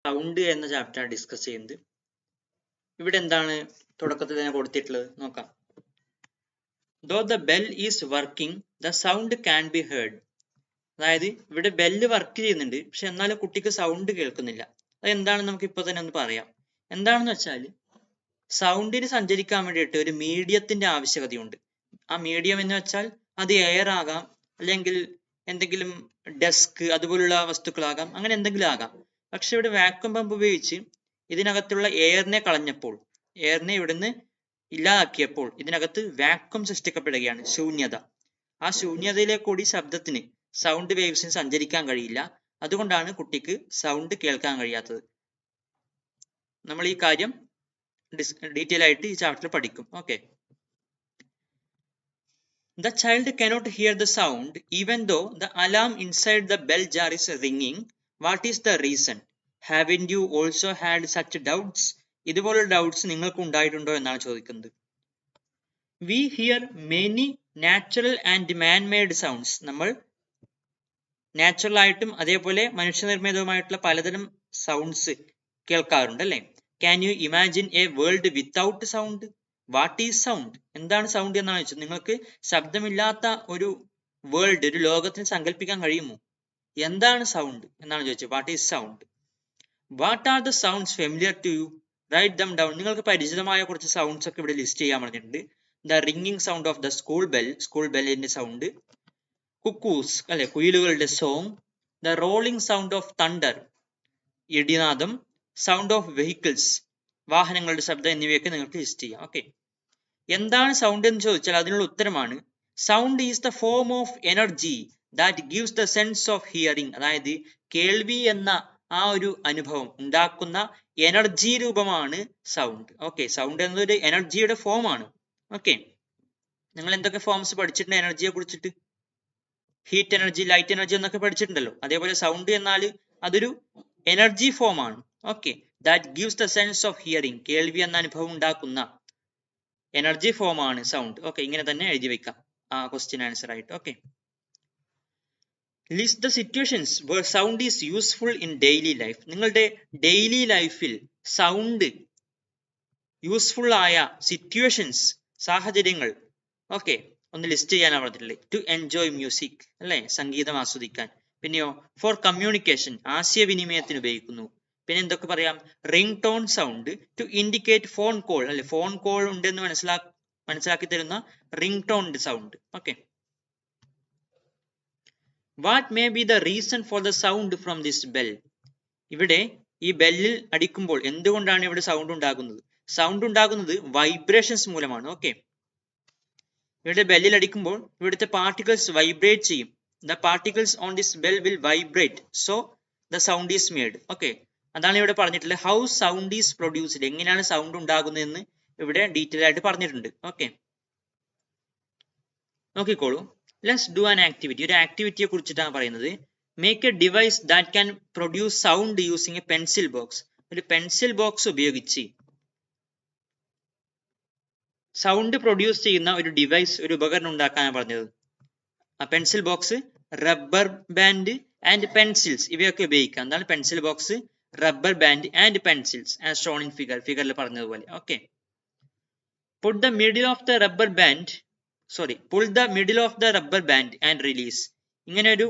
Sound എന്ന chapter discuss ചെയ്യുന്നത്. ഇവിടെ എന്താണ് തുടക്കത്തിൽ തന്നെ കൊടുത്തിട്ടുള്ളത് നോക്കാം. Though the bell is working, the sound can be heard. അതായത് ഇവിടെ ബെല്ല് വർക്ക് ചെയ്യുന്നുണ്ട്, പക്ഷെ എന്നാലും കുട്ടിക്ക് സൗണ്ട് കേൾക്കുന്നില്ല. അത് എന്താണെന്ന് നമുക്ക് ഇപ്പൊ തന്നെ ഒന്ന് പറയാം. എന്താണെന്ന് വെച്ചാൽ സൗണ്ടിന് സഞ്ചരിക്കാൻ വേണ്ടിയിട്ട് ഒരു മീഡിയത്തിന്റെ ആവശ്യകതയുണ്ട്. ആ മീഡിയം എന്ന് വെച്ചാൽ അത് എയർ ആകാം, അല്ലെങ്കിൽ എന്തെങ്കിലും ഡെസ്ക് അതുപോലുള്ള വസ്തുക്കളാകാം, അങ്ങനെ എന്തെങ്കിലും ആകാം. പക്ഷെ ഇവിടെ വാക്വം പമ്പ് ഉപയോഗിച്ച് ഇതിനകത്തുള്ള എയറിനെ കളഞ്ഞപ്പോൾ, എയറിനെ ഇവിടുന്ന് ഇല്ലാതാക്കിയപ്പോൾ ഇതിനകത്ത് വാക്വം സൃഷ്ടിക്കപ്പെടുകയാണ്, ശൂന്യത. ആ ശൂന്യതയിലേക്ക് കൂടി ശബ്ദത്തിന്, സൗണ്ട് വേവ്സിന് സഞ്ചരിക്കാൻ കഴിയില്ല. അതുകൊണ്ടാണ് കുട്ടിക്ക് സൗണ്ട് കേൾക്കാൻ കഴിയാത്തത്. നമ്മൾ ഈ കാര്യം ഡീറ്റെയിൽ ആയിട്ട് ഈ ചാപ്റ്റർ പഠിക്കും. Okay. The child cannot hear the sound even though the alarm inside the bell jar is ringing. What is the reason? Haven't you also had such doubts? ഇതുപോലുള്ള ഡൗട്ട്സ് നിങ്ങൾക്ക് ഉണ്ടായിട്ടുണ്ടോ എന്നാണ് ചോദിക്കുന്നത്. We hear many natural and man-made sounds. നമ്മൾ natural ആയിട്ടും അതേപോലെ മനുഷ്യനിർമ്മിതവുമായിട്ടുള്ള പലതരം sounds കേൾക്കാറുണ്ട് അല്ലേ? Can you imagine a world without sound? What is sound? എന്താണ് സൗണ്ട് എന്നാണ് ചോദിച്ചത്. നിങ്ങൾക്ക് ശബ്ദമില്ലാത്ത ഒരു വേൾഡ്, ഒരു ലോകത്തിന് സങ്കല്പിക്കാൻ കഴിയുമോ? എന്താണ് സൗണ്ട് എന്നാണ് ചോദിച്ചത്. What is sound? What are the sounds familiar to you? Write them down. നിങ്ങൾക്ക് പരിചിതമായ കുറച്ച് സൗണ്ട്സ് ഒക്കെ ഇവിടെ ലിസ്റ്റ് ചെയ്യാൻ പറഞ്ഞിട്ടുണ്ട്. The ringing sound of the school bell, school ബെല്ലിന്റെ സൗണ്ട്. കുക്കൂസ് അല്ലെ, കുയിലുകളുടെ song. The rolling sound of thunder, ഇടിനാദം. സൗണ്ട് ഓഫ് വെഹിക്കിൾസ്, വാഹനങ്ങളുടെ ശബ്ദം എന്നിവയൊക്കെ നിങ്ങൾക്ക് ലിസ്റ്റ് ചെയ്യാം. ഓക്കെ. എന്താണ് സൗണ്ട് എന്ന് ചോദിച്ചാൽ അതിനുള്ള ഉത്തരമാണ് sound is the form of energy that gives the sense of hearing. അതായത് കേൾവി എന്ന ആ ഒരു അനുഭവം ഉണ്ടാക്കുന്ന എനർജി രൂപമാണ് സൗണ്ട്. ഓക്കെ. സൗണ്ട് എന്നതൊരു എനർജിയുടെ ഫോം ആണ്. ഓക്കെ. നിങ്ങൾ എന്തൊക്കെ ഫോംസ് പഠിച്ചിട്ടുണ്ട് എനർജിയെ കുറിച്ചിട്ട്? ഹീറ്റ് എനർജി, ലൈറ്റ് എനർജി എന്നൊക്കെ പഠിച്ചിട്ടുണ്ടല്ലോ. അതേപോലെ സൗണ്ട് എന്നാൽ അതൊരു എനർജി ഫോം ആണ്. Okay. That gives the sense of hearing, കേൾവി എന്ന അനുഭവം ഉണ്ടാക്കുന്ന എനർജി ഫോം ആണ് സൗണ്ട്. ഓക്കെ. ഇങ്ങനെ തന്നെ എഴുതി വെക്കാം ആ ക്വസ്റ്റ്യൻ ആൻസർ ആയിട്ട്. Okay. List the situations where sound is useful in daily life. നിങ്ങളുടെ ഡെയിലി ലൈഫിൽ സൗണ്ട് യൂസ്ഫുൾ ആയ സിറ്റുവേഷൻസ്, സാഹചര്യങ്ങൾ ഓക്കെ ഒന്ന് ലിസ്റ്റ് ചെയ്യാനാണ് പറഞ്ഞിട്ടുള്ളത്. ടു എൻജോയ് മ്യൂസിക് അല്ലെ, സംഗീതം ആസ്വദിക്കാൻ. പിന്നെയോ ഫോർ കമ്മ്യൂണിക്കേഷൻ, ആശയവിനിമയത്തിന് ഉപയോഗിക്കുന്നു. പിന്നെ എന്തൊക്കെ പറയാം? Ring tone sound to indicate phone call അല്ലെ, ഫോൺ കോൾ ഉണ്ടെന്ന് മനസ്സിലാക്കി തരുന്ന ring tone sound. Okay. What may be the reason for the sound from this bell? ഇവിടെ ഈ ബെല്ലിൽ അടിക്കുമ്പോൾ എന്തുകൊണ്ടാണ് ഇവിടെ സൗണ്ട് ഉണ്ടാകുന്നത്? സൗണ്ട് ഉണ്ടാകുന്നത് വൈബ്രേഷൻസ് മൂലമാണ്. ഓക്കെ. ഇവിടെ ബെല്ലിൽ അടിക്കുമ്പോൾ ഇവിടുത്തെ പാർട്ടിക്കിൾസ് വൈബ്രേറ്റ് ചെയ്യും. The particles on this bell will vibrate, so the sound is made. Okay. അതാണ് ഇവിടെ പറഞ്ഞിട്ടുള്ളത്. ഹൗ സൗണ്ട് ഈസ് പ്രൊഡ്യൂസ്ഡ്, എങ്ങനെയാണ് സൗണ്ട് ഉണ്ടാകുന്നതെന്ന് ഇവിടെ ഡീറ്റെയിൽ ആയിട്ട് പറഞ്ഞിട്ടുണ്ട്. ഓക്കെ. നോക്കിക്കോളൂ. Let's do an activity. ഒരു ആക്ടിവിറ്റിയെ കുറിച്ചിട്ടാണ് പറയുന്നത്. Make A device that can produce sound using A pencil box. ഒരു പെൻസിൽ ബോക്സ് ഉപയോഗിച്ച് സൗണ്ട് പ്രൊഡ്യൂസ് ചെയ്യുന്ന ഒരു ഡിവൈസ്, ഒരു ഉപകരണം ഉണ്ടാക്കാനാണ് പറഞ്ഞത്. ആ pencil box, rubber band and pencils ഇവയൊക്കെ ഉപയോഗിക്കാം. എന്താണ് pencil box, rubber band and pencils as shown in ഫിഗറിൽ പറഞ്ഞതുപോലെ. Okay. Pull the middle of the rubber band and release. ഇങ്ങനെ ഒരു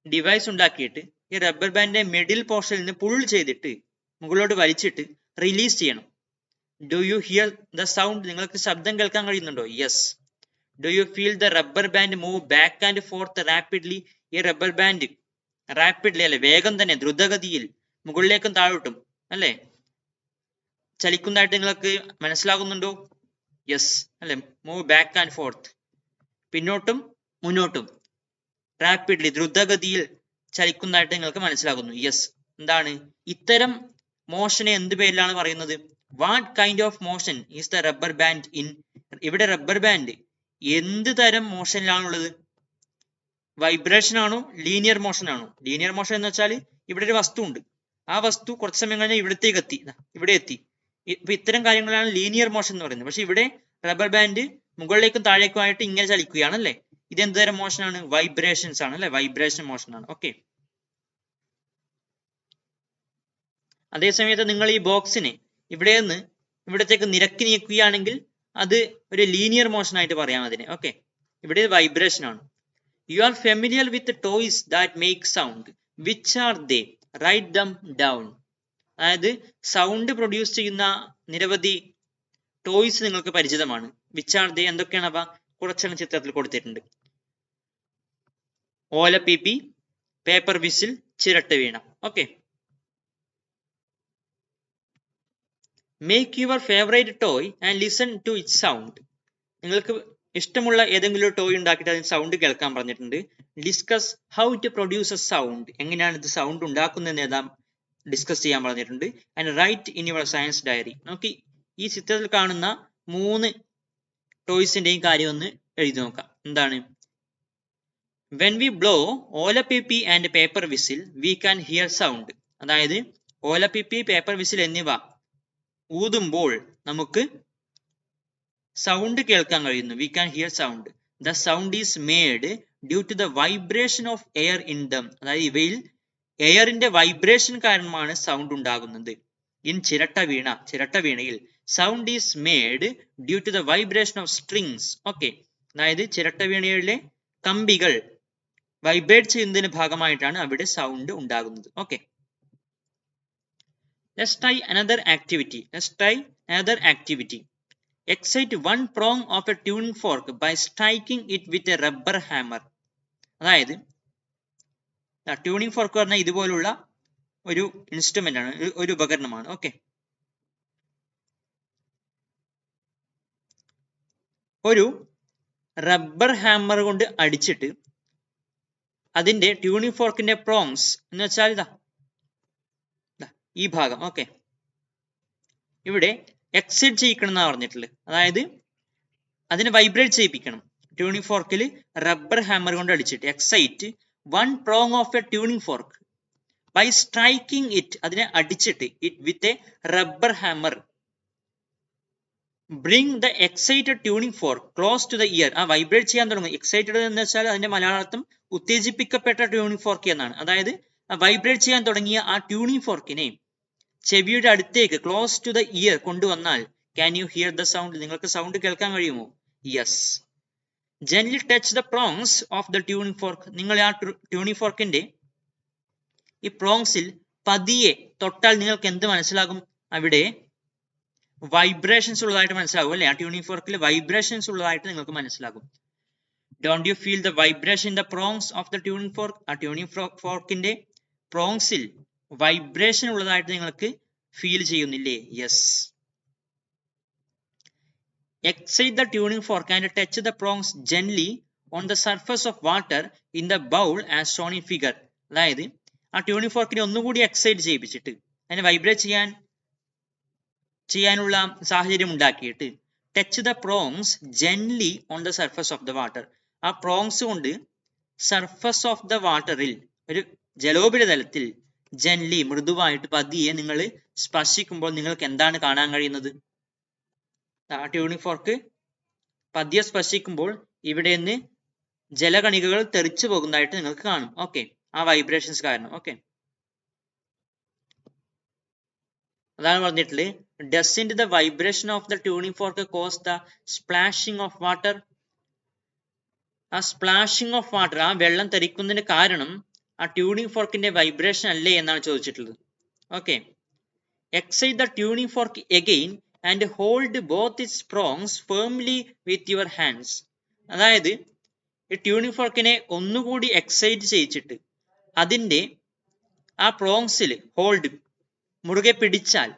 ഡിവൈസ് ഉണ്ടാക്കിയിട്ട് ഈ റബ്ബർ ബാൻഡിന്റെ മിഡിൽ പോർഷനിൽ നിന്ന് പുൾ ചെയ്തിട്ട് മുകളിലോട്ട് വലിച്ചിട്ട് റിലീസ് ചെയ്യണം. Do you hear the sound? നിങ്ങൾക്ക് ശബ്ദം കേൾക്കാൻ കഴിയുന്നുണ്ടോ? Yes. Do you feel the rubber band move back and fourth rapidly? ഈ റബ്ബർ ബാൻഡ് റാപ്പിഡ്ലി അല്ലെ, വേഗം തന്നെ, ദ്രുതഗതിയിൽ മുകളിലേക്കും താഴോട്ടും അല്ലെ ചലിക്കുന്നതായിട്ട് നിങ്ങൾക്ക് മനസ്സിലാകുന്നുണ്ടോ? യെസ് അല്ലെ. മൂവ് ബാക്ക് ആൻഡ് ഫോർത്ത്, പിന്നോട്ടും മുന്നോട്ടും റാപ്പിഡ്ലി, ദ്രുതഗതിയിൽ ചലിക്കുന്നതായിട്ട് നിങ്ങൾക്ക് മനസ്സിലാകുന്നു. യെസ്. എന്താണ് ഇത്തരം മോഷനെ എന്ത് പേരിലാണ് പറയുന്നത്? What kind of motion is the rubber band in? ഇവിടെ റബ്ബർ ബാൻഡ് എന്ത് തരം മോഷനിലാണുള്ളത്? വൈബ്രേഷൻ ആണോ, ലീനിയർ മോഷൻ ആണോ? ലീനിയർ മോഷൻ എന്ന് വെച്ചാൽ ഇവിടെ ഒരു വസ്തു ഉണ്ട്, ആ വസ്തു കുറച്ച് സമയം കഴിഞ്ഞാൽ ഇവിടത്തേക്ക് എത്തി, ഇവിടെ എത്തി. ഇപ്പൊ ഇത്തരം കാര്യങ്ങളാണ് ലീനിയർ മോഷൻ എന്ന് പറയുന്നത്. പക്ഷെ ഇവിടെ റബ്ബർ ബാൻഡ് മുകളിലേക്കും താഴേക്കും ആയിട്ട് ഇങ്ങനെ ചലിക്കുകയാണല്ലേ. ഇത് എന്ത് തരം മോഷൻ ആണ്? വൈബ്രേഷൻസ് ആണ് അല്ലെ, വൈബ്രേഷൻ മോഷൻ ആണ്. ഓക്കെ. അതേസമയത്ത് നിങ്ങൾ ഈ ബോക്സിനെ ഇവിടെ നിന്ന് ഇവിടത്തേക്ക് നിരക്കി നീക്കുകയാണെങ്കിൽ അത് ഒരു ലീനിയർ മോഷൻ ആയിട്ട് പറയാം അതിനെ. ഓക്കെ, ഇവിടെ വൈബ്രേഷൻ ആണ്. U are familiar with toys that make sound, which are they, right them down. അതായത് സൗണ്ട് പ്രൊഡ്യൂസ് ചെയ്യുന്ന നിരവധി ടോയ്സ് നിങ്ങൾക്ക് പരിചിതമാണ്. വിച്ച് ആർ ദേ, എന്തൊക്കെയാണ് അവ? കുറച്ചെണ്ണം ചിത്രത്തിൽ കൊടുത്തിട്ടുണ്ട്. ഓലപ്പീപ്പി, പേപ്പർ വിസിൽ, ചിരട്ട വീണ. Okay, make your favourite toy and listen to it sound. നിങ്ങൾക്ക് ഇഷ്ടമുള്ള ഏതെങ്കിലും ടോയ് ഉണ്ടാക്കിയിട്ട് അതിന് സൗണ്ട് കേൾക്കാൻ പറഞ്ഞിട്ടുണ്ട്. Discuss how it produces sound, എങ്ങനെയാണ് ഇത് സൗണ്ട് ഉണ്ടാക്കുന്നതെന്ന് ഏതാ ഡിസ്കസ് ചെയ്യാൻ പറഞ്ഞിട്ടുണ്ട്. And write in your science diary. നമുക്ക് ഈ ചിത്രത്തിൽ കാണുന്ന 3 ടോയ്സിന്റെയും കാര്യം ഒന്ന് എഴുതി നോക്കാം. എന്താണ്? വെൻ വി ബ്ലോ ഓലപ്പിപ്പി and paper whistle we can hear sound. അതായത് ഓലപ്പിപ്പി, പേപ്പർ വിസിൽ എന്നിവ ഊതുമ്പോൾ നമുക്ക് സൗണ്ട് കേൾക്കാൻ കഴിയുന്നു. We can hear sound. The sound is made due to the vibration of air in them. അതായത് ഇവയിൽ എയറിന്റെ വൈബ്രേഷൻ കാരണമാണ് സൗണ്ട് ഉണ്ടാകുന്നത്. ഇൻ ചിരട്ട വീണയിൽ sound is made due to the vibration of strings. Okay, അതായത് ചിരട്ട വീണയിലെ കമ്പികൾ വൈബ്രേറ്റ് ചെയ്യുന്നതിന്റെ ഭാഗമായിട്ടാണ് അവിടെ സൗണ്ട് ഉണ്ടാകുന്നത്. Okay, let's try another activity. Excite one prong of a tuning fork by striking it with a rubber hammer. അതായത് tuning fork പറഞ്ഞാൽ ഇതുപോലുള്ള ഒരു ഇൻസ്ട്രുമെന്റ് ആണ്, ഒരു ഉപകരണമാണ്. ഓക്കെ, ഒരു റബ്ബർ ഹാമർ കൊണ്ട് അടിച്ചിട്ട് അതിന്റെ ട്യൂണിംഗ് ഫോർക്കിന്റെ പ്രോങ്സ് എന്ന് വെച്ചാൽ ഇതാ ഈ ഭാഗം. ഓക്കെ, ഇവിടെ എക്സൈറ്റ് ചെയ്യിക്കണം എന്നാണ് പറഞ്ഞിട്ടുള്ളത്. അതായത് അതിനെ വൈബ്രേറ്റ് ചെയ്യിപ്പിക്കണം. ട്യൂണിംഗ് ഫോർക്കിൽ റബ്ബർ ഹാമർ കൊണ്ട് അടിച്ചിട്ട് excite one prong of a tuning fork by striking it, അതിനെ അടിച്ചിട്ട് it with a rubber hammer. Bring the excited tuning fork close to the ear. ആ വൈബ്രേറ്റ് ചെയ്യാൻ തുടങ്ങും. എക്സൈറ്റഡ് എന്ന് വെച്ചാൽ അതിന്റെ മലയാളാർത്ഥം ഉത്തേജിപ്പിക്കപ്പെട്ട ട്യൂണിംഗ് ഫോർക്ക് എന്നാണ്. അതായത് വൈബ്രേറ്റ് ചെയ്യാൻ തുടങ്ങിയ ആ ട്യൂണിംഗ് ഫോർക്കിനെ ചെവിയുടെ അടുത്തേക്ക് ക്ലോസ് ടു ദ ഇയർ കൊണ്ടുവന്നാൽ can you hear the sound, നിങ്ങൾക്ക് സൗണ്ട് കേൾക്കാൻ കഴിയുമോ? Yes. Gently touch the prongs of the tuning fork. നിങ്ങൾ ആ ട്യൂണിംഗ് ഫോർക്കിന്റെ ഈ പ്രോങ്സിൽ പതിയെ തൊട്ടാൽ നിങ്ങൾക്ക് എന്ത് മനസ്സിലാകും? അവിടെ വൈബ്രേഷൻസ് ഉള്ളതായിട്ട് മനസ്സിലാകും അല്ലെ? ആ ട്യൂണിംഗ് ഫോർക്കിൽ വൈബ്രേഷൻസ് ഉള്ളതായിട്ട് നിങ്ങൾക്ക് മനസ്സിലാകും. Don't you feel the vibration in the prongs of the tuning fork? ആ ട്യൂണിംഗ് ഫോർക്കിന്റെ പ്രോങ്സിൽ വൈബ്രേഷൻ ഉള്ളതായിട്ട് നിങ്ങൾക്ക് ഫീൽ ചെയ്യുന്നില്ലേ? Yes. Excite the tuning fork and touch the prongs gently on the surface of water in the bowl as shown in figure. അതായത് ആ tuning ഫോർക്കിനെ ഒന്നുകൂടി excite ചെയ്യിപ്പിച്ചിട്ട് അതിനെ vibrate ചെയ്യാനുള്ള സാഹചര്യം ഉണ്ടാക്കിയിട്ട് touch the prongs gently on the surface of the water. ആ prongs കൊണ്ട് surface of the വാട്ടറിൽ, ഒരു ജലോപരിതലത്തിൽ ജെന്റ്ലി മൃദുവായിട്ട് പതിയെ നിങ്ങൾ സ്പർശിക്കുമ്പോൾ നിങ്ങൾക്ക് എന്താണ് കാണാൻ കഴിയുന്നത്? ആ ട്യൂണിംഗ് ഫോർക്ക് പതിയെ സ്പർശിക്കുമ്പോൾ ഇവിടെ നിന്ന് ജലകണികകൾ തെറിച്ചു പോകുന്നതായിട്ട് നിങ്ങൾക്ക് കാണും. ഓക്കെ, ആ വൈബ്രേഷൻസ് കാരണം. ഓക്കെ, അതാണ് പറഞ്ഞിട്ടുള്ളത്. Doesn't the vibration of the tuning fork cause the splashing of water. ആ സ്പ്ലാഷിംഗ് ഓഫ് വാട്ടർ, ആ വെള്ളം തെറിക്കുന്നതിന് കാരണം ആ ട്യൂണിംഗ് ഫോർക്കിന്റെ വൈബ്രേഷൻ അല്ലേ എന്നാണ് ചോദിച്ചിട്ടുള്ളത്. Okay, excite the tuning fork again and hold both it's prongs firmly with your hands. അതായത് ഈ ട്യൂണിംഗ് ഫോർക്കിനെ ഒന്നുകൂടി എക്സൈറ്റ് ചെയ്യിച്ചിട്ട് അതിന്റെ ആ പ്രോങ്സിൽ ഹോൾഡ് മുറുകെ പിടിച്ചാൽ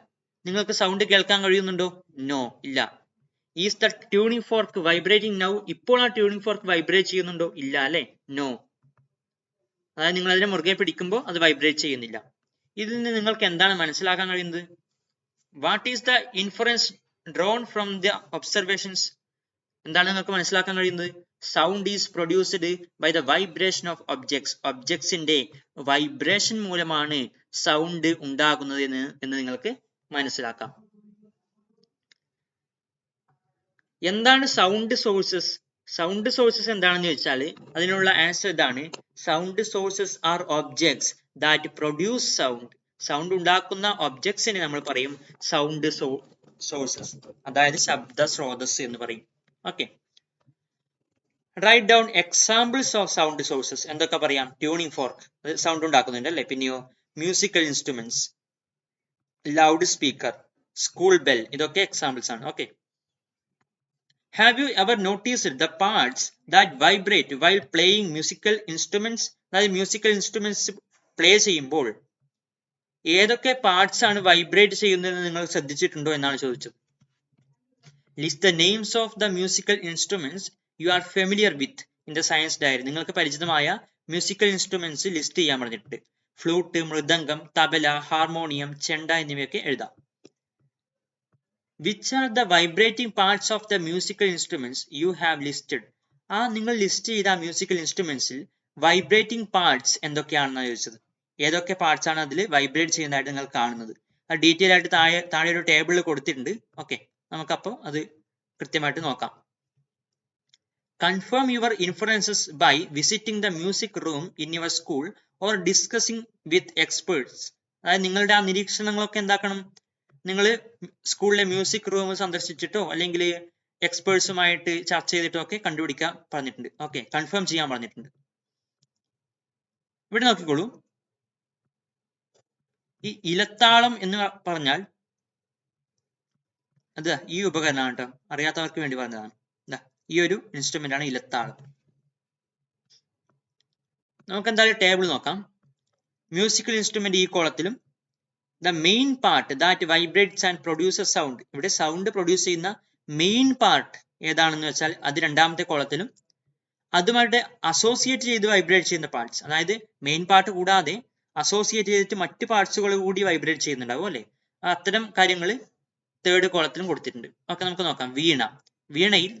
നിങ്ങൾക്ക് സൗണ്ട് കേൾക്കാൻ കഴിയുന്നുണ്ടോ? നോ, ഇല്ല. Is the tuning fork vibrating now? ഇപ്പോൾ ആ ട്യൂണിംഗ് ഫോർക്ക് വൈബ്രേറ്റ് ചെയ്യുന്നുണ്ടോ? ഇല്ല അല്ലെ? നോ. അതായത് നിങ്ങൾ അതിനെ മുറുകെ പിടിക്കുമ്പോൾ അത് വൈബ്രേറ്റ് ചെയ്യുന്നില്ല. ഇതിൽ നിന്ന് നിങ്ങൾക്ക് എന്താണ് മനസ്സിലാക്കാൻ കഴിയുന്നത്? What is the inference drawn from the observations? എന്താണ് നിങ്ങൾക്ക് മനസ്സിലാക്കാൻ കഴിയുന്നത്? Sound is produced by the vibration of objects. ഒബ്ജക്ട്സിന്റെ വൈബ്രേഷൻ മൂലമാണ് സൗണ്ട് ഉണ്ടാകുന്നത് എന്ന് നിങ്ങൾക്ക് മനസ്സിലാക്കാം. എന്താണ് സൗണ്ട് സോഴ്സസ്? സൗണ്ട് സോഴ്സസ് എന്താണെന്ന് ചോദിച്ചാൽ അതിനുള്ള ആൻസർ ഇതാണ്. Sound sources are objects that produce sound. Sound ഉണ്ടാക്കുന്ന ഒബ്ജക്ട്സിനെ നമ്മൾ പറയും സൗണ്ട് സോഴ്സസ്, അതായത് ശബ്ദ സ്രോതസ് എന്ന് പറയും. Okay, write down examples of sound sources. എന്തൊക്കെ പറയാം? ട്യൂണിംഗ് ഫോർക്ക്, സൗണ്ട് ഉണ്ടാക്കുന്നുണ്ട് അല്ലേ. പിന്നെയോ musical instruments, loud speaker, school bell, ഇതൊക്കെ എക്സാമ്പിൾസ് ആണ്. Okay, have you ever noticed the parts that vibrate while playing musical instruments? അതായത് മ്യൂസിക്കൽ ഇൻസ്ട്രുമെന്റ്സ് പ്ലേ ചെയ്യുമ്പോൾ ഏതൊക്കെ പാർട്സ് ആണ് വൈബ്രേറ്റ് ചെയ്യുന്നതെന്ന് നിങ്ങൾ ശ്രദ്ധിച്ചിട്ടുണ്ടോ എന്നാണ് ചോദിച്ചത്. List the names of the musical instruments you are familiar with in the science diary. നിങ്ങൾക്ക് പരിചിതമായ മ്യൂസിക്കൽ ഇൻസ്ട്രുമെന്റ്സ് ലിസ്റ്റ് ചെയ്യാൻ പറഞ്ഞിട്ടുണ്ട്. ഫ്ലൂട്ട്, മൃദംഗം, തബല, ഹാർമോണിയം, ചെണ്ട എന്നിവയൊക്കെ എഴുതാം. Which are the vibrating parts of the musical instruments you have listed? നിങ്ങൾ list ചെയ്ത musical ഇൻസ്ട്രുമെന്റ്സിൽ vibrating parts എന്തൊക്കെയാണെന്നാണ് ചോദിച്ചത്. ഏതൊക്കെ പാർട്സ് ആണ് അതിൽ വൈബ്രേറ്റ് ചെയ്യുന്നതായിട്ട് നിങ്ങൾ കാണുന്നത്? അത് ഡീറ്റെയിൽ ആയിട്ട് താഴെ ഒരു ടേബിളിൽ കൊടുത്തിട്ടുണ്ട്. ഓക്കെ, നമുക്കപ്പോൾ അത് കൃത്യമായിട്ട് നോക്കാം. Confirm your inferences by visiting the music room in your school or discussing with experts. അതായത് നിങ്ങളുടെ ആ നിരീക്ഷണങ്ങളൊക്കെ എന്താക്കണം? നിങ്ങൾ സ്കൂളിലെ മ്യൂസിക് റൂം സന്ദർശിച്ചിട്ടോ അല്ലെങ്കിൽ എക്സ്പേർട്സുമായിട്ട് ചർച്ച ചെയ്തിട്ടോ ഒക്കെ കണ്ടുപിടിക്കാൻ പറഞ്ഞിട്ടുണ്ട്. ഓക്കെ, കൺഫേം ചെയ്യാൻ പറഞ്ഞിട്ടുണ്ട്. ഇവിടെ നോക്കിക്കോളൂ, ഈ ഇലത്താളം എന്ന് പറഞ്ഞാൽ അത് ഈ ഉപകരണമാണ് കേട്ടോ, അറിയാത്തവർക്ക് വേണ്ടി പറഞ്ഞതാണ്. ഈ ഒരു ഇൻസ്ട്രുമെന്റ് ആണ് ഇലത്താളം. നമുക്ക് എന്തായാലും ടേബിൾ നോക്കാം. മ്യൂസിക്കൽ ഇൻസ്ട്രുമെന്റ് ഈ കോളത്തിലും, the main part that vibrates and produces sound, ഇവിടെ സൗണ്ട് പ്രൊഡ്യൂസ് ചെയ്യുന്ന മെയിൻ പാർട്ട് ഏതാണെന്ന് വെച്ചാൽ അത് രണ്ടാമത്തെ കോളത്തിലും, അതുമായിട്ട് അസോസിയേറ്റ് ചെയ്ത് വൈബ്രേറ്റ് ചെയ്യുന്ന പാർട്സ്, അതായത് മെയിൻ പാർട്ട് കൂടാതെ അസോസിയേറ്റ് ചെയ്തിട്ട് മറ്റ് പാർട്സുകൾ കൂടി വൈബ്രേറ്റ് ചെയ്യുന്നുണ്ടാവും അല്ലെ, അത്തരം കാര്യങ്ങൾ തേർഡ് കോളത്തിലും കൊടുത്തിട്ടുണ്ട്. ഓക്കെ, നമുക്ക് നോക്കാം.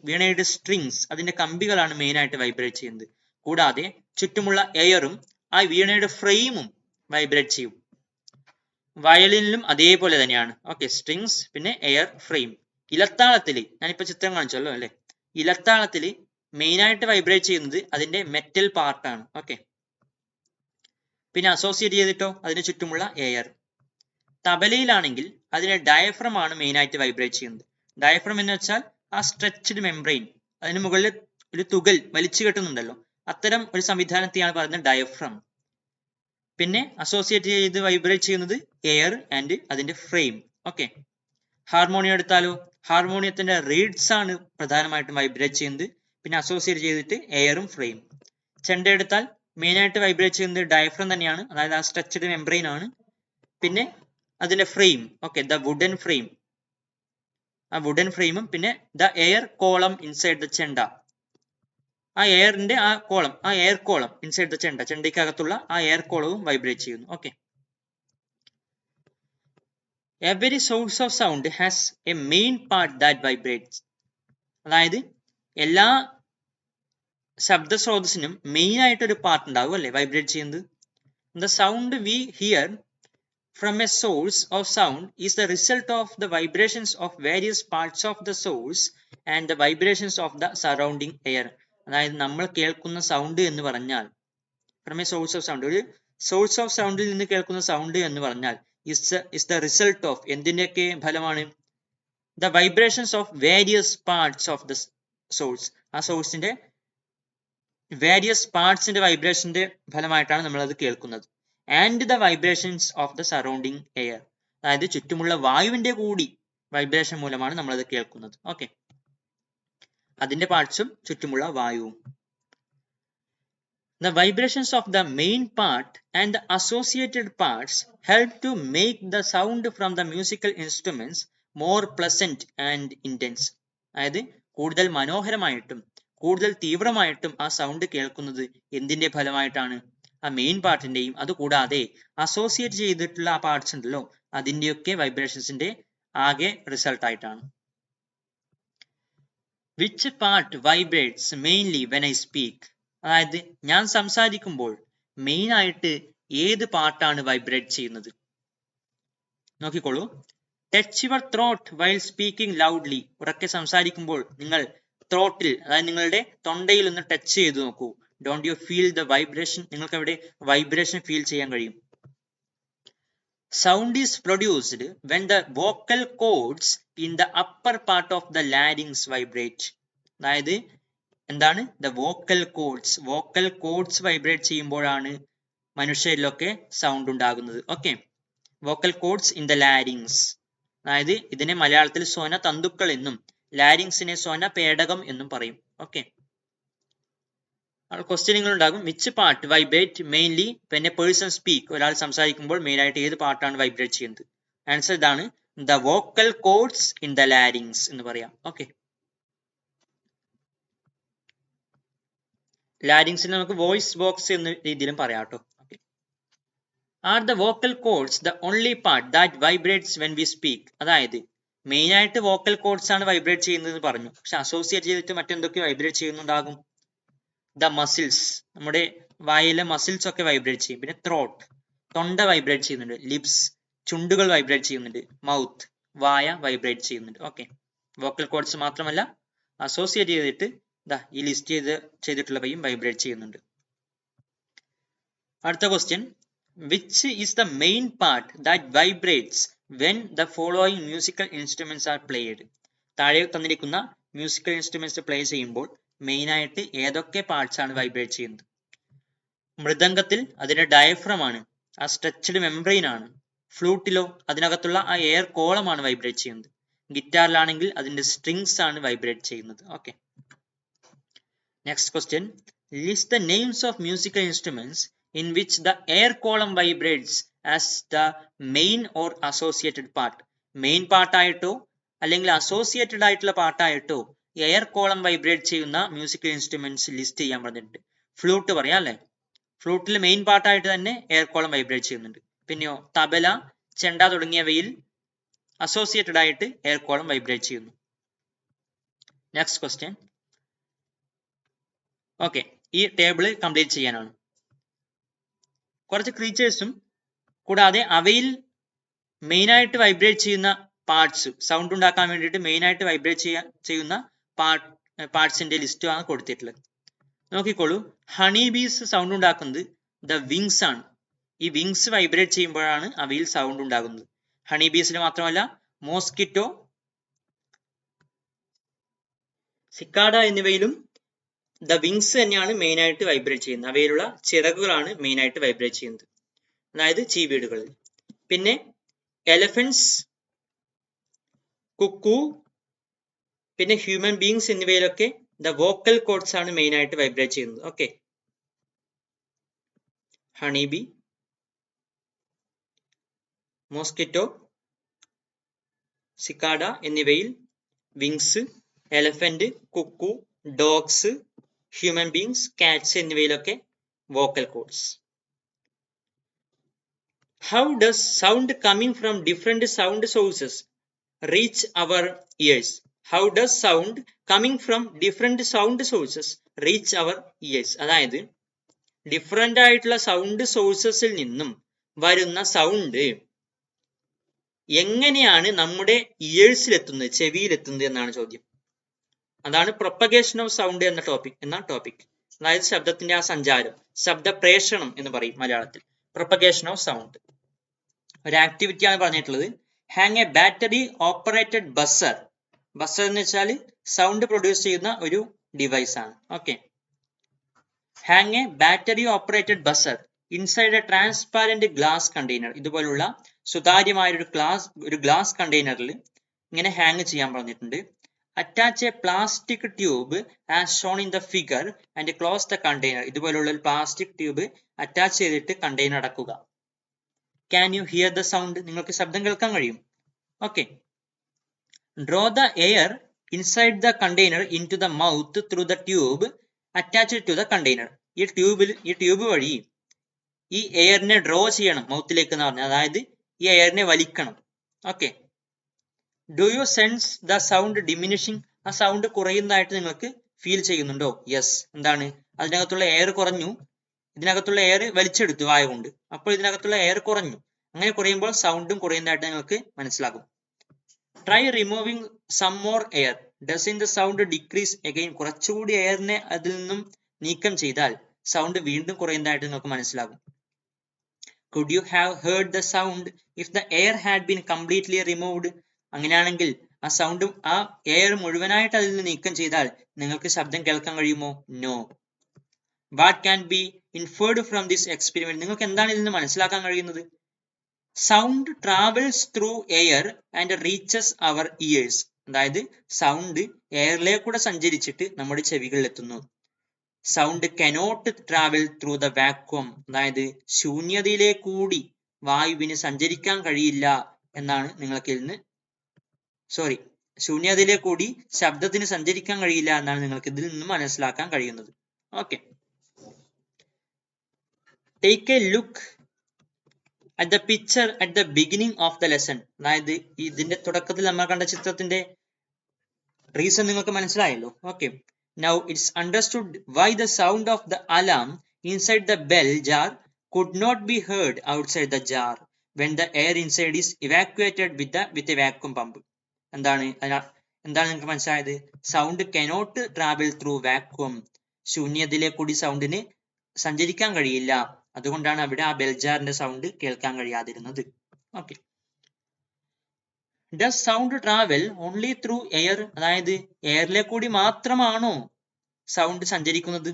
വീണയുടെ സ്ട്രിങ്സ്, അതിന്റെ കമ്പികളാണ് മെയിൻ ആയിട്ട് വൈബ്രേറ്റ് ചെയ്യുന്നത്. കൂടാതെ ചുറ്റുമുള്ള എയറും ആ വീണയുടെ ഫ്രെയിമും വൈബ്രേറ്റ് ചെയ്യും. വയലിനിലും അതേപോലെ തന്നെയാണ്. ഓക്കെ, സ്ട്രിങ്സ്, പിന്നെ എയർ, ഫ്രെയിം. ഇലത്താളത്തില് ഞാനിപ്പോ ചിത്രം കാണിച്ചല്ലോ അല്ലെ, ഇലത്താളത്തില് മെയിൻ ആയിട്ട് വൈബ്രേറ്റ് ചെയ്യുന്നത് അതിന്റെ മെറ്റൽ പാർട്ടാണ്. ഓക്കെ, പിന്നെ അസോസിയേറ്റ് ചെയ്തിട്ടോ അതിന് ചുറ്റുമുള്ള എയർ. തബലയിലാണെങ്കിൽ അതിന്റെ ഡയഫ്രം ആണ് മെയിൻ ആയിട്ട് വൈബ്രേറ്റ് ചെയ്യുന്നത്. ഡയഫ്രം എന്ന് വെച്ചാൽ ആ സ്ട്രെച്ച്ഡ് മെംബ്രെയിൻ, അതിന് മുകളിൽ ഒരു തുകൽ വലിച്ചു കെട്ടുന്നുണ്ടല്ലോ, അത്തരം ഒരു സംവിധാനത്തെയാണ് പറയുന്നത് ഡയഫ്രം. പിന്നെ അസോസിയേറ്റ് ചെയ്ത് വൈബ്രേറ്റ് ചെയ്യുന്നത് എയർ ആൻഡ് അതിന്റെ ഫ്രെയിം. ഓക്കെ, ഹാർമോണിയം എടുത്താലോ, ഹാർമോണിയത്തിന്റെ റീഡ്സ് ആണ് പ്രധാനമായിട്ടും വൈബ്രേറ്റ് ചെയ്യുന്നത്, പിന്നെ അസോസിയേറ്റ് ചെയ്തിട്ട് എയറും ഫ്രെയിം. ചെണ്ട എടുത്താൽ മെയിൻ ആയിട്ട് വൈബ്രേറ്റ് ചെയ്യുന്നത് ഡയഫ്രം തന്നെയാണ്, അതായത് ആ സ്ട്രെച്ച്ഡ് മെംബ്രെയിൻ ആണ്, പിന്നെ അതിന്റെ frame. Okay, the wooden frame, ആ വുഡൻ ഫ്രെയിമും, പിന്നെ the air column inside the chenda, ആ എയറിന്റെ ആ എയർ കോളം ഇൻസൈഡ് ദ ചെണ്ട, ചെണ്ടയ്ക്കകത്തുള്ള ആ എയർ കോളവും വൈബ്രേറ്റ് ചെയ്യുന്നു. Okay, every source of sound has A main part that vibrates. അതായത് എല്ലാ ശബ്ദ സ്രോതസ്സിനും മെയിൻ ആയിട്ട് ഒരു പാർട്ട് ഉണ്ടാവും അല്ലെ, വൈബ്രേറ്റ് ചെയ്യുന്നത്. The sound we hear from a source of sound is the result of the vibrations of various parts of the source and the vibrations of the surrounding air. അതായത് നമ്മൾ കേൾക്കുന്ന sound എന്ന് പറഞ്ഞാൽ, from a source of sound, ഒരു source of സൗണ്ടിൽ നിന്ന് കേൾക്കുന്ന sound എന്ന് പറഞ്ഞാൽ is the result of എന്തിന്റെയൊക്കെ ഫലമാണ്? the vibrations of various parts of the source, ആ സോഴ്സിന്റെ various പാർട്സിന്റെ വൈബ്രേഷന്റെ ഫലമായിട്ടാണ് നമ്മൾ അത് കേൾക്കുന്നത്. And the vibrations of the surrounding air, അതായത് ചുറ്റുമുള്ള വായുവിന്റെ കൂടി വൈബ്രേഷൻ മൂലമാണ് നമ്മൾ അത് കേൾക്കുന്നത്. ഓക്കെ, അതിന്റെ പാർട്സും ചുറ്റുമുള്ള വായുവും. The vibrations of the main part and the associated parts help to make the sound from the musical instruments more pleasant and intense. അതായത് കൂടുതൽ മനോഹരമായിട്ടും കൂടുതൽ തീവ്രമായിട്ടും ആ സൗണ്ട് കേൾക്കുന്നത് എന്തിന്റെ ഫലമായിട്ടാണ്? ആ മെയിൻ പാർട്ടിന്റെയും അതുകൂടാതെ അസോസിയേറ്റ് ചെയ്തിട്ടുള്ള ആ പാർട്സ് ഉണ്ടല്ലോ അതിന്റെയൊക്കെ വൈബ്രേഷൻസിന്റെ ആകെ റിസൾട്ട് ആയിട്ടാണ്. Which part vibrates mainly when I speak? അതായത് ഞാൻ സംസാരിക്കുമ്പോൾ മെയിൻ ആയിട്ട് ഏത് പാർട്ടാണ് വൈബ്രേറ്റ് ചെയ്യുന്നത്? നോക്കിക്കോളൂ. Touch your throat while speaking loudly. ഉറക്കെ സംസാരിക്കുമ്പോൾ നിങ്ങൾ ത്രോട്ടിൽ, അതായത് നിങ്ങളുടെ തൊണ്ടയിൽ ഒന്ന് ടച്ച് ചെയ്ത് നോക്കൂ. Don't you feel the vibration? നിങ്ങൾക്ക് അവിടെ വൈബ്രേഷൻ ഫീൽ ചെയ്യാൻ കഴിയും. Sound is produced when the vocal cords in the upper part of the larynx vibrate. അതായത് എന്താണ് the vocal cords vibrate ചെയ്യുമ്പോഴാണ് മനുഷ്യരിലൊക്കെ സൗണ്ട് ഉണ്ടാകുന്നത്. Okay, vocal cords in the larynx, അതായത് ഇതിനെ മലയാളത്തിൽ സ്വന തന്തുക്കൾ എന്നും ലാരിങ്സിനെ സ്വന പേടകം എന്നും പറയും. ഓക്കെ, ക്വസ്റ്റ്യനുകൾ ഉണ്ടാകും. Which part vibrate mainly when A person speak, ഒരാൾ സംസാരിക്കുമ്പോൾ മെയിൻ ആയിട്ട് ഏത് പാർട്ടാണ് വൈബ്രേറ്റ് ചെയ്യുന്നത്? ആൻസർ ഇതാണ്, the vocal codes in the larynx എന്ന് പറയാം. ഓക്കെ, ലാരിങ്സിനെ നമുക്ക് വോയിസ് ബോക്സ് എന്ന രീതിയിലും പറയാം കേട്ടോ. Are the vocal codes the only part that vibrates when we speak? അതായത് മെയിൻ ആയിട്ട് വോക്കൽ കോഡ്സ് ആണ് വൈബ്രേറ്റ് ചെയ്യുന്നത് പറഞ്ഞു, പക്ഷെ അസോസിയേറ്റ് ചെയ്തിട്ട് മറ്റെന്തൊക്കെ വൈബ്രേറ്റ് ചെയ്യുന്നുണ്ടാകും? ദ മസിൽസ്, നമ്മുടെ വായിലെ മസിൽസ് ഒക്കെ വൈബ്രേറ്റ് ചെയ്യും. പിന്നെ ത്രോട്ട്, തൊണ്ട വൈബ്രേറ്റ് ചെയ്യുന്നുണ്ട്. ലിപ്സ്, ചുണ്ടുകൾ വൈബ്രേറ്റ് ചെയ്യുന്നുണ്ട്. മൗത്ത്, വായ വൈബ്രേറ്റ് ചെയ്യുന്നുണ്ട്. ഓക്കെ, വോക്കൽ കോഡ്സ് മാത്രമല്ല അസോസിയേറ്റ് ചെയ്തിട്ട് ഈ ലിസ്റ്റ് ചെയ്തിട്ടുള്ളവയും വൈബ്രേറ്റ് ചെയ്യുന്നുണ്ട്. അടുത്ത question, which is the main part that vibrates when the following musical instruments are played? താഴെ തന്നിരിക്കുന്ന മ്യൂസിക്കൽ ഇൻസ്ട്രുമെന്റ്സ് പ്ലേ ചെയ്യുമ്പോൾ മെയിൻ ആയിട്ട് ഏതൊക്കെ പാർട്സ് ആണ് വൈബ്രേറ്റ് ചെയ്യുന്നത്? മൃദംഗത്തിൽ അതിന്റെ ഡയഫ്രം ആണ്, ആ സ്ട്രെച്ച്ഡ് മെംബ്രെയിൻ ആണ്. ഫ്ലൂട്ടിലോ അതിനകത്തുള്ള ആ എയർ കോളമാണ് വൈബ്രേറ്റ് ചെയ്യുന്നത്. ഗിറ്റാറിലാണെങ്കിൽ അതിന്റെ സ്ട്രിങ്സ് ആണ് വൈബ്രേറ്റ് ചെയ്യുന്നത്. Okay, next question, list the names of musical instruments in which the air column vibrates as the main or associated part. Main പാർട്ടായിട്ടോ അല്ലെങ്കിൽ അസോസിയേറ്റഡ് ആയിട്ടുള്ള പാർട്ടായിട്ടോ എയർ കോളം വൈബ്രേറ്റ് ചെയ്യുന്ന മ്യൂസിക്കൽ ഇൻസ്ട്രുമെന്റ്സ് ലിസ്റ്റ് ചെയ്യാൻ പറഞ്ഞിട്ടുണ്ട്. Flute പറയാം അല്ലെ, ഫ്ലൂട്ടിൽ മെയിൻ പാർട്ടായിട്ട് തന്നെ എയർ കോളം വൈബ്രേറ്റ് ചെയ്യുന്നുണ്ട്. പിന്നെയോ തബല, ചെണ്ട തുടങ്ങിയവയിൽ അസോസിയേറ്റഡ് ആയിട്ട് എയർ കോളം വൈബ്രേറ്റ് ചെയ്യുന്നു. Next question. ഓക്കെ, ഈ ടേബിൾ കംപ്ലീറ്റ് ചെയ്യാനാണ്. കുറച്ച് ക്രീച്ചേഴ്സും കൂടാതെ അവയിൽ മെയിനായിട്ട് വൈബ്രേറ്റ് ചെയ്യുന്ന പാർട്സ്, സൗണ്ട് ഉണ്ടാക്കാൻ വേണ്ടിയിട്ട് മെയിനായിട്ട് വൈബ്രേറ്റ് ചെയ്യുന്ന പാർട്സിന്റെ ലിസ്റ്റ് ആണ് കൊടുത്തിട്ടുള്ളത്. നോക്കിക്കോളൂ, ഹണി ബീസ് സൗണ്ട് ഉണ്ടാക്കുന്നത് ദ വിങ്സ് ആണ്. ഈ വിങ്സ് വൈബ്രേറ്റ് ചെയ്യുമ്പോഴാണ് അവയിൽ സൗണ്ട് ഉണ്ടാകുന്നത്. ഹണി ബീസിൽ മാത്രമല്ല മോസ്കിറ്റോ, സിക്കാഡ എന്നിവയിലും ദ വിങ്സ് തന്നെയാണ് മെയിൻ ആയിട്ട് വൈബ്രേറ്റ് ചെയ്യുന്നത്. അവയിലുള്ള ചിറകുകളാണ് മെയിൻ ആയിട്ട് വൈബ്രേറ്റ് ചെയ്യുന്നത്, അതായത് ചീവീടുകളിൽ. പിന്നെ എലഫന്റ്സ്, കുക്കു, പിന്നെ ഹ്യൂമൻ ബീങ്സ് എന്നിവയിലൊക്കെ ദ വോക്കൽ കോഡ്സ് ആണ് മെയിൻ ആയിട്ട് വൈബ്രേറ്റ് ചെയ്യുന്നത്. Okay, honey bee, mosquito, cicada എന്നിവയിൽ wings, elephant, cuckoo, dogs, human beings, cats എന്നിവയിലൊക്കെ vocal cords. How does sound coming from different sound sources reach our ears? How does sound coming from different sound sources reach our ears? അതായത് different ആയിട്ടുള്ള sound സോഴ്സസിൽ നിന്നും വരുന്ന sound എങ്ങനെയാണ് നമ്മുടെ ഇയേഴ്സിലെത്തുന്നത്, ചെവിയിലെത്തുന്നത് എന്നാണ് ചോദ്യം. അതാണ് പ്രൊപ്പഗേഷൻ ഓഫ് സൗണ്ട് എന്ന ടോപ്പിക്. അതായത് ശബ്ദത്തിന്റെ ആ സഞ്ചാരം, ശബ്ദ പ്രേഷണം എന്ന് പറയും മലയാളത്തിൽ. പ്രൊപ്പഗേഷൻ ഓഫ് സൗണ്ട് ഒരു ആക്ടിവിറ്റി ആണ് പറഞ്ഞിട്ടുള്ളത്. Hang A battery operated buzzer. Buzzer എന്ന് വെച്ചാൽ സൗണ്ട് പ്രൊഡ്യൂസ് ചെയ്യുന്ന ഒരു ഡിവൈസ് ആണ്. Okay, hang A battery operated buzzer inside A transparent glass container. ഇതുപോലുള്ള സുതാര്യമായ ഒരു ഗ്ലാസ് കണ്ടെയ്നറിൽ ഇങ്ങനെ ഹാങ് ചെയ്യാൻ പറഞ്ഞിട്ടുണ്ട്. Attach A plastic tube as shown in the figure and close the container. ഇതുപോലുള്ള ഒരു പ്ലാസ്റ്റിക് ട്യൂബ് അറ്റാച്ച് ചെയ്തിട്ട് കണ്ടെയ്നർ അടക്കുക. Can you hear the sound? നിങ്ങൾക്ക് ശബ്ദം കേൾക്കാൻ കഴിയും. Okay, draw the air inside the container into the mouth through the tube attached to the container. ഈ tube വഴി ഈ എയറിനെ ഡ്രോ ചെയ്യണം മൗത്തിലേക്ക് എന്ന് പറഞ്ഞാൽ, അതായത് ഈ എയറിനെ വലിക്കണം. Okay, do you sense the sound diminishing? ആ സൗണ്ട് കുറയുന്നതായിട്ട് നിങ്ങൾക്ക് ഫീൽ ചെയ്യുന്നുണ്ടോ? യെസ്. എന്താണ്, അതിനകത്തുള്ള എയർ കുറഞ്ഞു, ഇതിനകത്തുള്ള എയർ വലിച്ചെടുത്തു വായ കൊണ്ട്, അപ്പോൾ ഇതിനകത്തുള്ള എയർ കുറഞ്ഞു. അങ്ങനെ കുറയുമ്പോൾ സൗണ്ടും കുറയുന്നതായിട്ട് നിങ്ങൾക്ക് മനസ്സിലാകും. Try removing some more air does the sound decrease again. കുറച്ചുകൂടി എയറിനെ അതിൽ നിന്നും നീക്കം ചെയ്താൽ സൗണ്ട് വീണ്ടും കുറയുന്നതായിട്ട് നിങ്ങൾക്ക് മനസ്സിലാകും. Could you have heard the sound if the air had been completely removed? അങ്ങനെയാണെങ്കിൽ ആ സൗണ്ട് ആ എയർ മുഴുവനായിട്ട് അതിൽ നിന്ന് നീക്കം ചെയ്താൽ നിങ്ങൾക്ക് ശബ്ദം കേൾക്കാൻ കഴിയുമോ? No. What can be inferred from this experiment? നിങ്ങൾക്ക് എന്താണ് ഇതിൽ നിന്ന് മനസ്സിലാക്കാൻ കഴിയുന്നത്? Sound travels through air and reaches our ears. അതായത് സൗണ്ട് എയറിലേക്കൂടെ സഞ്ചരിച്ചിട്ട് നമ്മുടെ ചെവികളിൽ എത്തുന്നു. Sound cannot travel through the vacuum. അതായത് ശൂന്യതയിലേക്കൂടി വായുവിന് സഞ്ചരിക്കാൻ കഴിയില്ല എന്നാണ് നിങ്ങൾക്ക് ഇതിൽ നിന്ന് ശൂന്യതയിലേക്കൂടി ശബ്ദത്തിന് സഞ്ചരിക്കാൻ കഴിയില്ല എന്നാണ് നിങ്ങൾക്ക് ഇതിൽ നിന്ന് മനസ്സിലാക്കാൻ കഴിയുന്നത്. Okay, take A look at the picture at the beginning of the lesson. അതായത് ഇതിന്റെ തുടക്കത്തിൽ നമ്മൾ കണ്ട ചിത്രത്തിന്റെ റീസൺ നിങ്ങൾക്ക് മനസ്സിലായല്ലോ. Okay, now it's understood why the sound of the alarm inside the bell jar could not be heard outside the jar when the air inside is evacuated with a vacuum pump. എന്താണ് നിങ്ങൾക്ക് മനസ്സിലായത്? Sound cannot travel through vacuum. ശൂന്യതയിലെ കൂടി സൗണ്ടിന് സഞ്ചരിക്കാൻ കഴിയില്ല. അതുകൊണ്ടാണ് അവിടെ ആ ബെൽജാറിന്റെ സൗണ്ട് കേൾക്കാൻ കഴിയാതിരുന്നത്. Okay, does sound travel only through air? അതായത് എയറിലെ കൂടി മാത്രമാണോ സൗണ്ട് സഞ്ചരിക്കുന്നത്?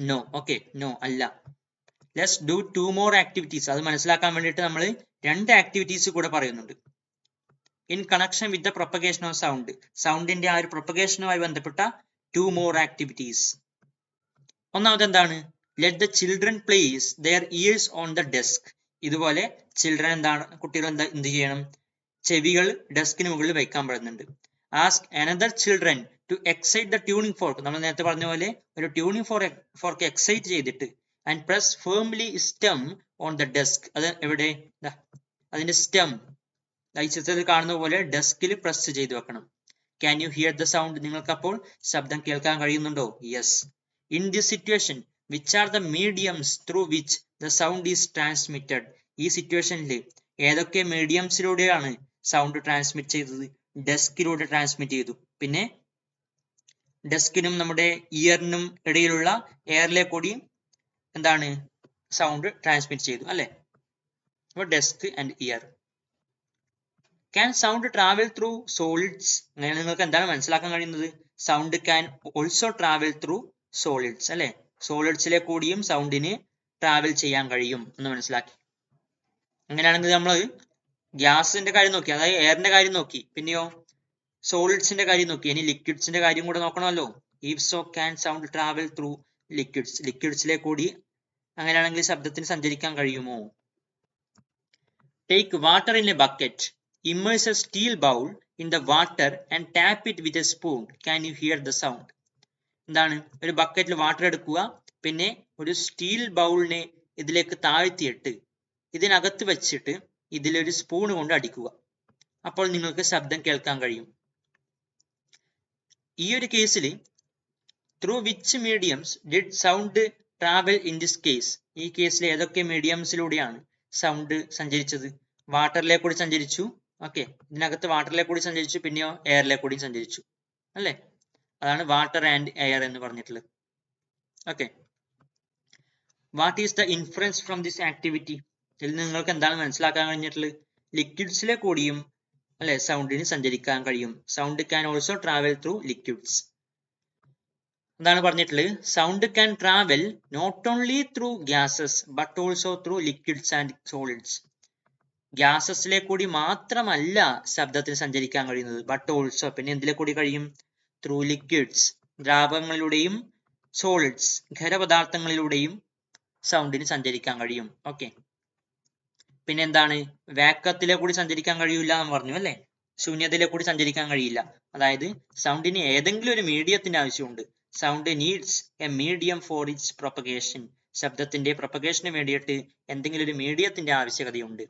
നോ. ഓക്കെ, നോ അല്ല. let's do 2 more activities. അത് മനസ്സിലാക്കാൻ വേണ്ടിയിട്ട് നമ്മൾ 2 ആക്ടിവിറ്റീസ് കൂടെ പറയുന്നുണ്ട്. in connection with the propagation of sound. സൗണ്ടിന്റെ ആ ഒരു പ്രൊപ്പഗേഷനുമായി ബന്ധപ്പെട്ട 2 more activities. ഒന്നാമത് എന്താണ്? let the children place their ears on the desk. ഇതുപോലെ കുട്ടികൾ എന്ത് ചെയ്യണം? ചെവികൾ ഡെസ്കിന് മുകളിൽ വെക്കാൻ പറയുന്നുണ്ട്. ask another children to excite the tuning fork. നമ്മൾ നേരത്തെ പറഞ്ഞ പോലെ ഒരു ട്യൂണിംഗ് ഫോർക്ക് എക്സൈറ്റ് ചെയ്തിട്ട് and press firmly stem on the desk. അത് എവിടെ? അതിന്റെ സ്റ്റെം ഈ ചിത്രത്തിൽ കാണുന്ന പോലെ ഡെസ്കിൽ പ്രസ് ചെയ്ത് വെക്കണം. can you hear the sound? നിങ്ങൾക്ക് അപ്പോൾ ശബ്ദം കേൾക്കാൻ കഴിയുന്നുണ്ടോ? yes. in this situation, which are the mediums through which the sound is transmitted? ഈ സിറ്റുവേഷനിൽ ഏതൊക്കെ മീഡിയംസിലൂടെയാണ് സൗണ്ട് ട്രാൻസ്മിറ്റ് ചെയ്തത്? ഡെസ്കിലൂടെ ട്രാൻസ്മിറ്റ് ചെയ്തു. പിന്നെ ഡെസ്കിനും നമ്മുടെ ഇയറിനും ഇടയിലുള്ള എയറിലെ കൂടി എന്താണ് സൗണ്ട് ട്രാൻസ്മിറ്റ് ചെയ്തു അല്ലെ? അപ്പോൾ desk and year. can sound travel through solids? അങ്ങനെ നിങ്ങൾക്ക് എന്താണ് മനസ്സിലാക്കാൻ കഴിയുന്നത്? Sound can also travel through solids അല്ലെ? സോളിഡ്സിലെ കൂടിയും സൗണ്ടിന് ട്രാവൽ ചെയ്യാൻ കഴിയും എന്ന് മനസ്സിലാക്കി. അങ്ങനെയാണെങ്കിൽ നമ്മൾ ഗ്യാസിന്റെ കാര്യം നോക്കി, അതായത് എയറിന്റെ കാര്യം നോക്കി, പിന്നെയോ സോളിഡ്സിന്റെ കാര്യം നോക്കി. ഇനി ലിക്വിഡ്സിന്റെ കാര്യം കൂടെ നോക്കണമല്ലോ. if so, can sound travel through liquids? ലിക്വിഡ്സിലെ കൂടി അങ്ങനെയാണെങ്കിൽ ശബ്ദത്തിന് സഞ്ചരിക്കാൻ കഴിയുമോ? take water in a bucket. immerse a steel bowl in the water and tap it with a spoon. can you hear the sound? എന്താണ്? ഒരു ബക്കറ്റിൽ വാട്ടർ എടുക്കുക, പിന്നെ ഒരു സ്റ്റീൽ ബൗളിനെ ഇതിലേക്ക് താഴ്ത്തിയിട്ട് ഇതിനകത്ത് വെച്ചിട്ട് ഇതിലൊരു സ്പൂൺ കൊണ്ട് അടിക്കുക. അപ്പോൾ നിങ്ങൾക്ക് ശബ്ദം കേൾക്കാൻ കഴിയും. ഈ ഒരു കേസിൽ through which mediums did sound travel in this case? ഈ കേസിൽ ഏതൊക്കെ മീഡിയംസിലൂടെയാണ് സൗണ്ട് സഞ്ചരിച്ചത്? വാട്ടറിലെ കൂടി സഞ്ചരിച്ചു. ഓക്കെ, ഇതിനകത്ത് വാട്ടറിലെ കൂടി സഞ്ചരിച്ചു, പിന്നെയോ എയറിലെ കൂടി സഞ്ചരിച്ചു അല്ലേ? അതാണ് വാട്ടർ ആൻഡ് എയർ എന്ന് പറഞ്ഞിട്ടുള്ളത്. Okay, what is the inference from this activity? ഇതിൽ നിങ്ങൾക്ക് എന്താണ് മനസ്സിലാക്കാൻ കഴിഞ്ഞിട്ടുള്ളത്? ലിക്വിഡ്സിലെ കൂടിയും അല്ലെ സൗണ്ടിന് സഞ്ചരിക്കാൻ കഴിയും. Sound can also travel through liquids. എന്താണ് പറഞ്ഞിട്ടുള്ളത്? Sound can travel not only through gases but also through liquids and solids. ഗ്യാസസിലെ കൂടി മാത്രമല്ല ശബ്ദത്തിന് സഞ്ചരിക്കാൻ കഴിയുന്നത്, ബട്ട് ഓൾസോ പിന്നെ എന്തിലെ കൂടി കഴിയും? ത്രൂ ലിക്വിഡ്സ്, ദ്രാവകങ്ങളിലൂടെയും സോളിഡ്സ്, ഖരപദാർത്ഥങ്ങളിലൂടെയും സൗണ്ടിന് സഞ്ചരിക്കാൻ കഴിയും. ഓക്കെ, പിന്നെ എന്താണ്? വാക്വത്തിലെ കൂടി സഞ്ചരിക്കാൻ കഴിയില്ല എന്ന് പറഞ്ഞു അല്ലെ? ശൂന്യതയിലെ കൂടി സഞ്ചരിക്കാൻ കഴിയില്ല. അതായത് സൗണ്ടിന് ഏതെങ്കിലും ഒരു മീഡിയത്തിന്റെ ആവശ്യമുണ്ട്. Sound needs a medium for its propagation. ശബ്ദത്തിന്റെ പ്രൊപ്പഗേഷന് വേണ്ടിയിട്ട് എന്തെങ്കിലും ഒരു മീഡിയത്തിന്റെ ആവശ്യകതയുണ്ട്.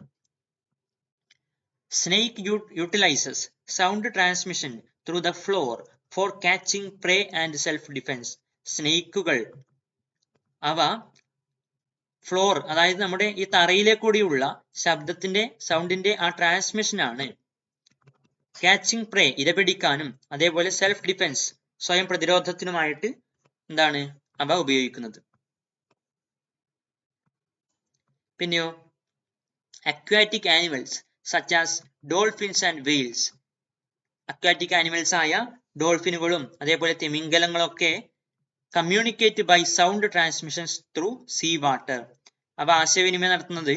Snake utilizes sound transmission through the floor for catching prey and self defence. സ്നേക്കുകൾ അവ ഫ്ലോർ, അതായത് നമ്മുടെ ഈ തറയിലെ കൂടിയുള്ള സൗണ്ടിന്റെ ആ ട്രാൻസ്മിഷനാണ് കാച്ചിങ് പ്രേ ഇരപിടിക്കാനും അതേപോലെ സെൽഫ് ഡിഫെൻസ് സ്വയം പ്രതിരോധത്തിനുമായിട്ട് എന്താണ് അവ ഉപയോഗിക്കുന്നത്. പിന്നെയോ aquatic animals such as dolphins and whales. Aquatic animals ആയ ഡോൾഫിനുകളും അതേപോലെ തിമിംഗലങ്ങളൊക്കെ communicate by sound transmissions through sea water. അവ ആശയവിനിമയം നടത്തുന്നത്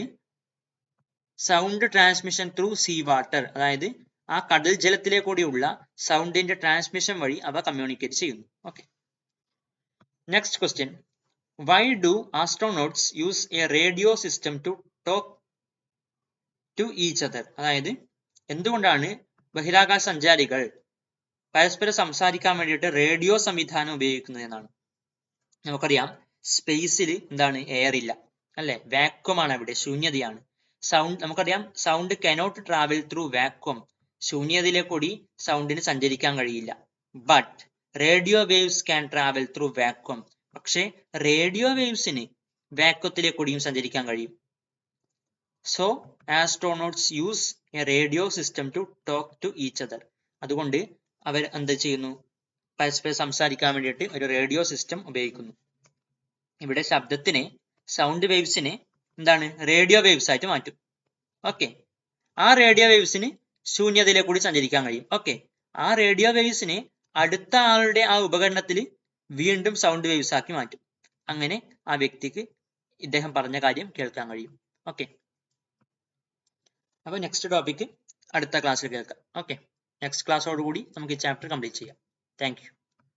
sound transmission through sea water, അതായത് ആ കടൽ ജലത്തിലെ കൂടിയുള്ള സൗണ്ടിന്റെ ട്രാൻസ്മിഷൻ വഴി അവ കമ്മ്യൂണിക്കേറ്റ് ചെയ്യുന്നു. Okay, next question. Why do astronauts use a radio system to talk to each other? അതായത് എന്തുകൊണ്ടാണ് ബഹിരാകാശ സഞ്ചാരികൾ പരസ്പരം സംസാരിക്കാൻ വേണ്ടിയിട്ട് റേഡിയോ സംവിധാനം ഉപയോഗിക്കുന്നത് എന്നാണ്. നമുക്കറിയാം സ്പേസിൽ എന്താണ്, എയർ ഇല്ല അല്ലെ, വാക്വം ആണ്, അവിടെ ശൂന്യതയാണ്. സൗണ്ട് നമുക്കറിയാം sound cannot travel through vacuum, ശൂന്യതയിലെ കൂടി സൗണ്ടിന് സഞ്ചരിക്കാൻ കഴിയില്ല. But radio waves can travel through vacuum, പക്ഷേ റേഡിയോ വേവ്സിന് വാക്വത്തിലെ കൂടിയും സഞ്ചരിക്കാൻ കഴിയും. So astronauts use a radio system to talk to each other. അതുകൊണ്ട് അവർ എന്ത് ചെയ്യുന്നു, പരസ്പരം സംസാരിക്കാൻ വേണ്ടിയിട്ട് ഒരു റേഡിയോ സിസ്റ്റം ഉപയോഗിക്കുന്നു. ഇവിടെ ശബ്ദത്തിനെ, സൗണ്ട് വേവ്സിനെ എന്താണ്, റേഡിയോ വേവ്സ് ആയിട്ട് മാറ്റും. ഓക്കെ, ആ റേഡിയോ വേവ്സിന് ശൂന്യതയിലെ കൂടി സഞ്ചരിക്കാൻ കഴിയും. ഓക്കെ, ആ റേഡിയോ വേവ്സിനെ അടുത്ത ആളുടെ ആ ഉപകരണത്തിൽ വീണ്ടും സൗണ്ട് വേവ്സ് ആക്കി മാറ്റും. അങ്ങനെ ആ വ്യക്തിക്ക് ഇദ്ദേഹം പറഞ്ഞ കാര്യം കേൾക്കാൻ കഴിയും. ഓക്കെ, അപ്പോൾ നെക്സ്റ്റ് ടോപ്പിക്ക് അടുത്ത ക്ലാസ്സിൽ കേൾക്കാം. ഓക്കെ, നെക്സ്റ്റ് ക്ലാസ്സോടുകൂടി നമുക്ക് ഈ ചാപ്റ്റർ കംപ്ലീറ്റ് ചെയ്യാം. Thank you.